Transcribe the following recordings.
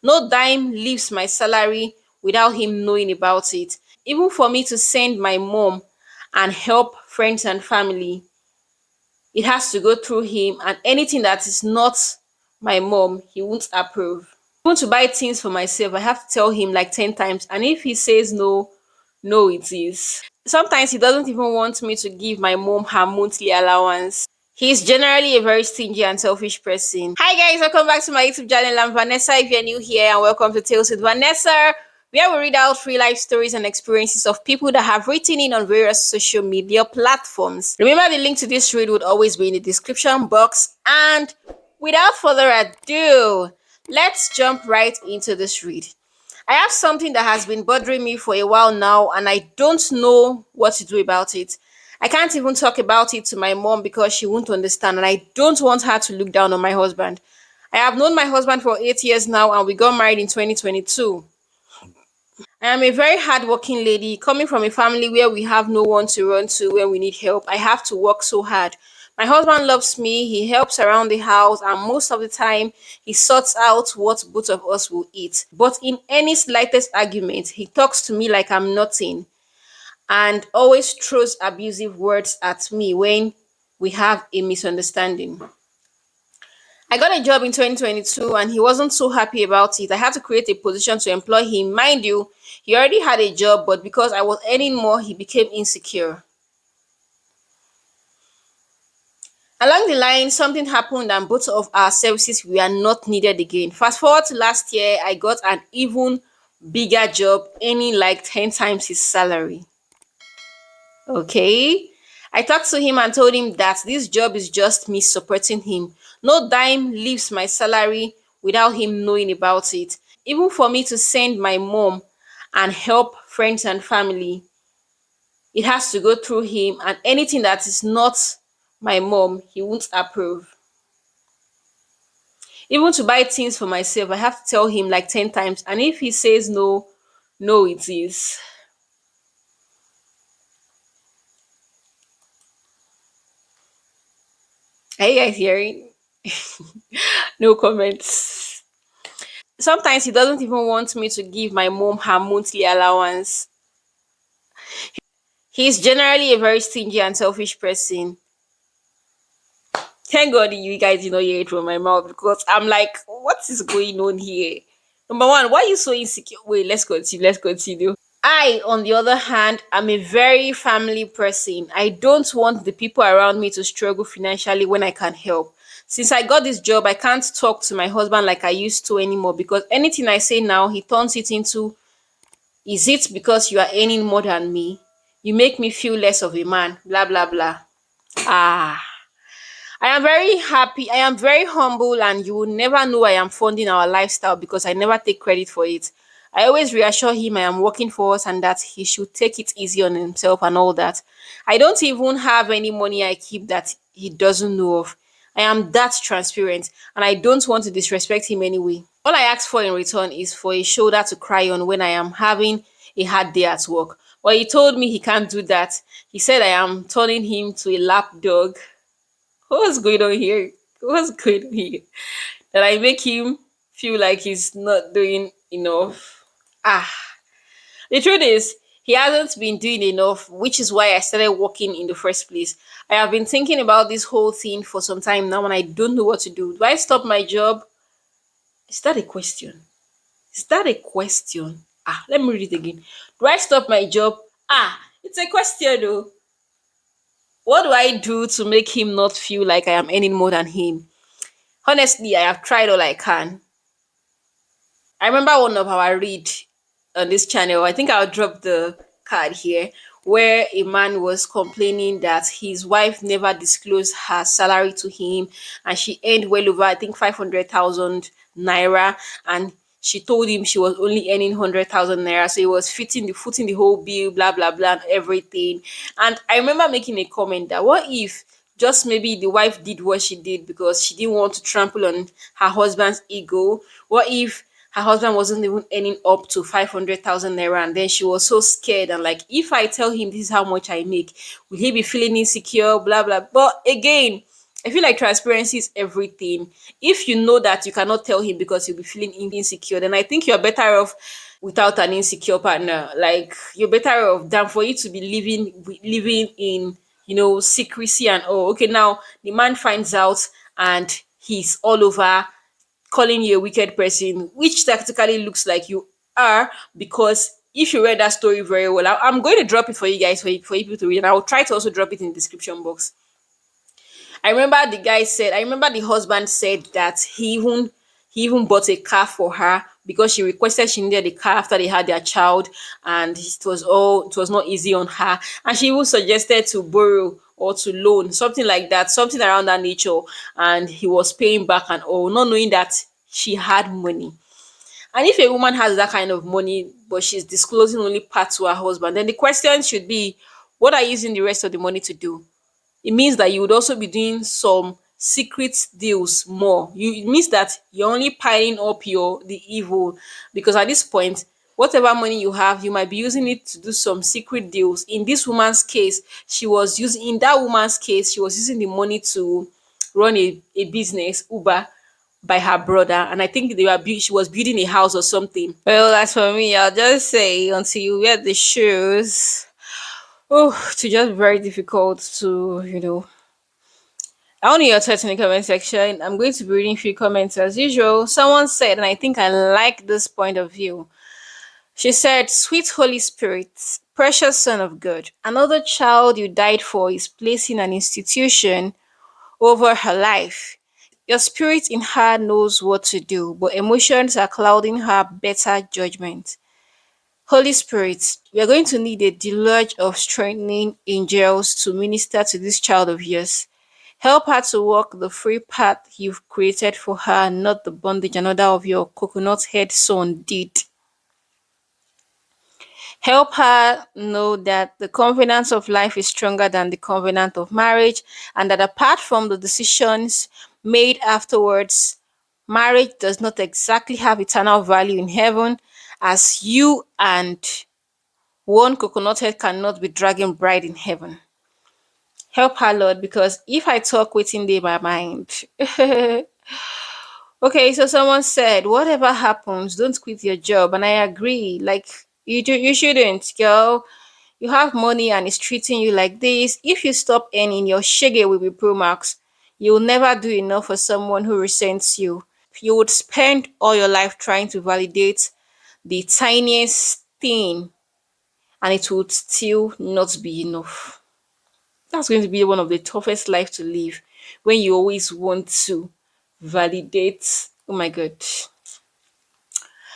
No dime leaves my salary without him knowing about it. Even for me to send my mom and help friends and family, it has to go through him, and anything that is not my mom, he won't approve. Even to buy things for myself, I have to tell him like 10 times, and if he says no, no it is. Sometimes he doesn't even want me to give my mom her monthly allowance. He's generally a very stingy and selfish person. Hi guys, welcome back to my YouTube channel. I'm Vanessa if you're new here, and welcome to Tales with Vanessa, where we read out real life stories and experiences of people that have written in on various social media platforms. Remember, the link to this read would always be in the description box. And without further ado, let's jump right into this read. I have something that has been bothering me for a while now, and I don't know what to do about it. I can't even talk about it to my mom because she won't understand, and I don't want her to look down on my husband. I have known my husband for 8 years now, and we got married in 2022. I am a very hardworking lady coming from a family where we have no one to run to when we need help. I have to work so hard. My husband loves me, he helps around the house, and most of the time he sorts out what both of us will eat. But in any slightest argument, he talks to me like I'm nothing and always throws abusive words at me when we have a misunderstanding. I got a job in 2022 and he wasn't so happy about it. I had to create a position to employ him. Mind you, he already had a job, but because I was earning more, he became insecure. Along the line, something happened and both of our services were not needed again. Fast forward to last year, I got an even bigger job, earning like 10 times his salary. Okay. I talked to him and told him that this job is just me supporting him. No dime leaves my salary without him knowing about it. Even for me to send my mom and help friends and family, it has to go through him, and anything that is not my mom, he won't approve. Even to buy things for myself, I have to tell him like 10 times, and if he says no, no it is. Are you guys hearing? No comments. Sometimes he doesn't even want me to give my mom her monthly allowance. He's generally a very stingy and selfish person. Thank God you guys did not hear it from my mouth, because I'm like, what is going on here? Number one, why are you so insecure? Wait, let's continue. Let's continue. I, on the other hand, am a very family person. I don't want the people around me to struggle financially when I can help. Since I got this job, I can't talk to my husband like I used to anymore, because anything I say now, he turns it into, is it because you are earning more than me? You make me feel less of a man, blah, blah, blah. Ah. I am very happy. I am very humble, and you will never know I am funding our lifestyle because I never take credit for it. I always reassure him I am working for us and that he should take it easy on himself and all that. I don't even have any money I keep that he doesn't know of. I am that transparent, and I don't want to disrespect him anyway. All I ask for in return is for a shoulder to cry on when I am having a hard day at work. But he told me he can't do that. He said I am turning him to a lap dog. What's going on here? What's going on here? That I make him feel like he's not doing enough. Ah, the truth is, he hasn't been doing enough, which is why I started working in the first place. I have been thinking about this whole thing for some time now, and I don't know what to do. Do I stop my job? Is that a question? Is that a question? Ah, let me read it again. Do I stop my job? Ah, it's a question though. What do I do to make him not feel like I am earning more than him? Honestly, I have tried all I can. I remember one of our read on this channel. I think I'll drop the card here, where a man was complaining that his wife never disclosed her salary to him, and she earned well over, I think, 500,000 naira, and she told him she was only earning 100,000 naira, so he was footing the whole bill, blah blah blah, and everything. And I remember making a comment that, what if just maybe the wife did what she did because she didn't want to trample on her husband's ego? What if her husband wasn't even earning up to 500,000 naira, and then she was so scared and like, if I tell him this is how much I make, will he be feeling insecure? Blah blah. But again, I feel like transparency is everything. If you know that you cannot tell him because you'll be feeling insecure, then I think you're better off without an insecure partner. Like you're better off than for you to be living in secrecy and oh okay now the man finds out and he's all over calling you a wicked person, which tactically looks like you are, because if you read that story very well, I'm going to drop it for you guys for you people to read, and I'll try to also drop it in the description box. I remember the husband said that he even bought a car for her because she requested she needed a car after they had their child, and it was not easy on her. And she even suggested to borrow or to loan, something like that, something around that nature. And he was paying back and all, not knowing that she had money. And if a woman has that kind of money, but she's disclosing only part to her husband, then the question should be, what are you using the rest of the money to do? It means that you would also be doing some secret deals more. It means that you're only piling up the evil, because at this point, whatever money you have, you might be using it to do some secret deals. In that woman's case, she was using the money to run a business, Uber, by her brother, and I think she was building a house or something. Well, as for me, I'll just say until you wear the shoes, oh, it's just very difficult to, I want your thoughts in the comment section. I'm going to be reading a few comments as usual. Someone said, and I think I like this point of view. She said, "Sweet Holy Spirit, precious Son of God, another child you died for is placed in an institution over her life. Your spirit in her knows what to do, but emotions are clouding her better judgment. Holy Spirit, we are going to need a deluge of strengthening angels to minister to this child of yours. Help her to walk the free path you've created for her, not the bondage another of your coconut head son did. Help her know that the covenant of life is stronger than the covenant of marriage, and that apart from the decisions made afterwards, marriage does not exactly have eternal value in heaven, as you and one coconut head cannot be dragging bride in heaven. Help her, Lord, because if I talk within dey my mind." Okay, so someone said, "Whatever happens, don't quit your job," and I agree. Like you shouldn't, girl. You have money and it's treating you like this. If you stop earning, your shege will be pro max. You'll never do enough for someone who resents you. You would spend all your life trying to validate the tiniest thing, and it would still not be enough. That's going to be one of the toughest life to live, when you always want to validate. Oh my god.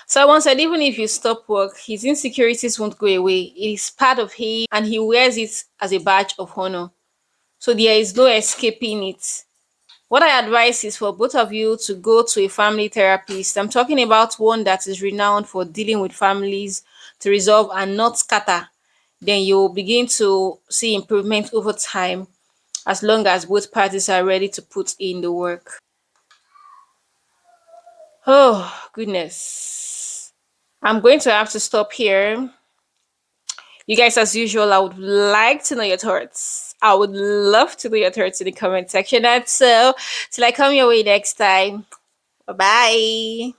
Someone said, even if you stop work, his insecurities won't go away. It is part of him and he wears it as a badge of honor. So there is no escaping it. What I advise is for both of you to go to a family therapist. I'm talking about one that is renowned for dealing with families to resolve and not scatter. Then you'll begin to see improvement over time, as long as both parties are ready to put in the work. Oh, goodness. I'm going to have to stop here. You guys, as usual, I would like to know your thoughts. I would love to know your thoughts in the comment section. And so, till I come your way next time, bye bye.